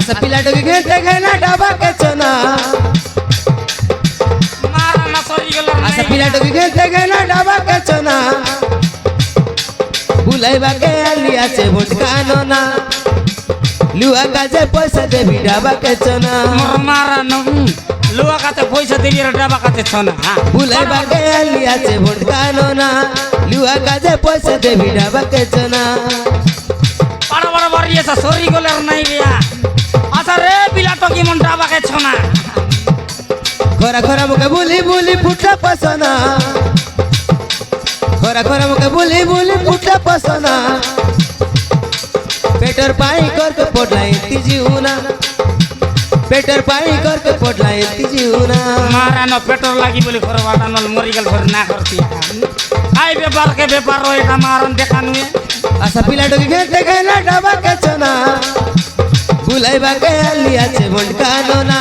আচ্ছা পিলাটকে ঘেতে ঘেনা ডাবা কেচনা মারা না সরি গেল আচ্ছা পিলাটকে ঘেতে ঘেনা ডাবা কেচনা বুলাইবাকে আলি আছে ভটকানো না লুয়া কাজে পয়সা দেবি ডাবা কেচনা মারা না লুয়া কাতে পয়সা দিবি আর ডাবা কাতে ছনা বুলাইবাকে আলি আছে ভটকানো না লুয়া কাজে পয়সা দেবি ডাবা কেচনা বড় বড় বাড়ি এসে সরি গেল আর নাই বিয়া আচ্ছা রে বিলাট কি মন ডাবা কে ছনা খরা খরা মুখে বুলি বুলি ফুটা পসনা খরা খরা মুখে বুলি বুলি ফুটা পসনা पेटर पाई करके पोटलाई तिजीउना पेटर पाई करके पोटलाई तिजीउना मारा न पेट्रोल लागी बोली खरवाटा नल मरी गल भर ना करती आई व्यापार के व्यापार हो एटा मारन देखानु आशा पिलाटो के घेते घेना डाबा के चना बुलाइबा के आलिया छे भटकानो ना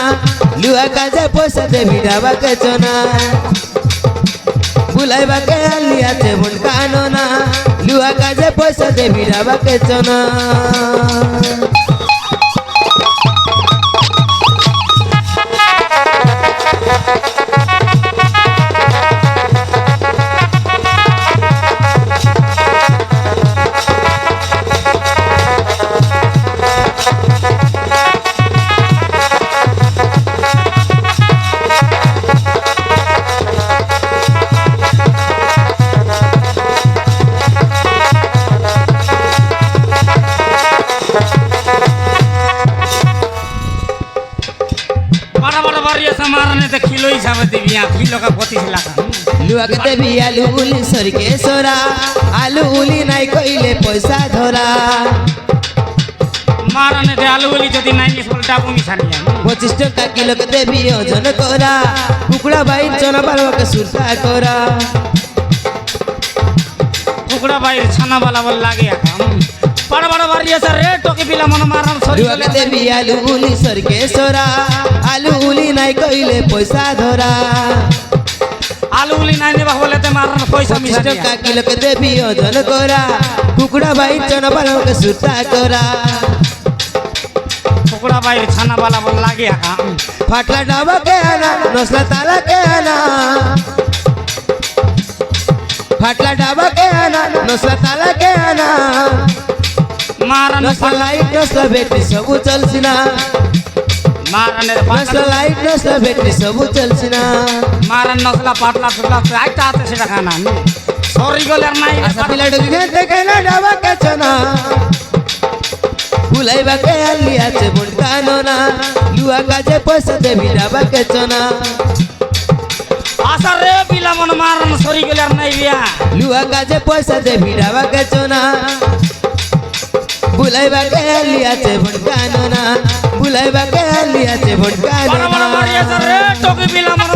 लुआ काजे पैसा देबी डाबा के चना बुलाइबा के आलिया छे भटकानो ना लुआ काजे पैसा देबी डाबा के चना मारने तो किलो हिसाब से दिया किलो का 25 लाख लुआ के देबी आलू उली सर के सोरा आलू उली नाई कइले पैसा धरा मारने दे आलू उली जदी नाई सोलटा बुनी छानिया 25 টাকা কিলো के देबी ओजन करा कुकड़ा बाई चना बालवा के सुरता करा कुकड़ा बाई छाना वाला बोल लागे बड़ा बड़ा बारी है सर रेट के बिला मन मारन सरी लुआ के देबी आलू उली सर के सोरा आलू उली नाई कइले पैसा धरा आलू उली नाई नेबा बोले ते मारन पैसा 25 मिसा টাকা কিলো के देबी ओजन करा कुकड़ा बाई चना बालवा के सुरता करा कुकड़ा बाई छाना वाला बोल लागे फाटला डाबा के आना नस्ला ताला के आना फाटला डाबा के आना नस्ला ताला के आना मारन नस्ला लाइट नस्ला बेटी सब चलसिना मारन नस्ला लाइट नस्ला बेटी सब चलसिना मारन नसला पाटला फुटला आइता आते से खाना सॉरी गले नहीं आशा पिलाट के कहना डाबा के चना बुलाइबा के आलिया छे भटकानो ना लुआ काजे पैसा देबी डाबा के चना आशा रे बिला मन मारन सॉरी गले नहीं बिया लुआ काजे पैसा देबी डाबा के चना बुलाइबा के आलिया छे भटकानो ना बुलाइबा के आलिया छे भटकानो बड़ा बड़ा ना मारिया सर रे टोकी बिला मन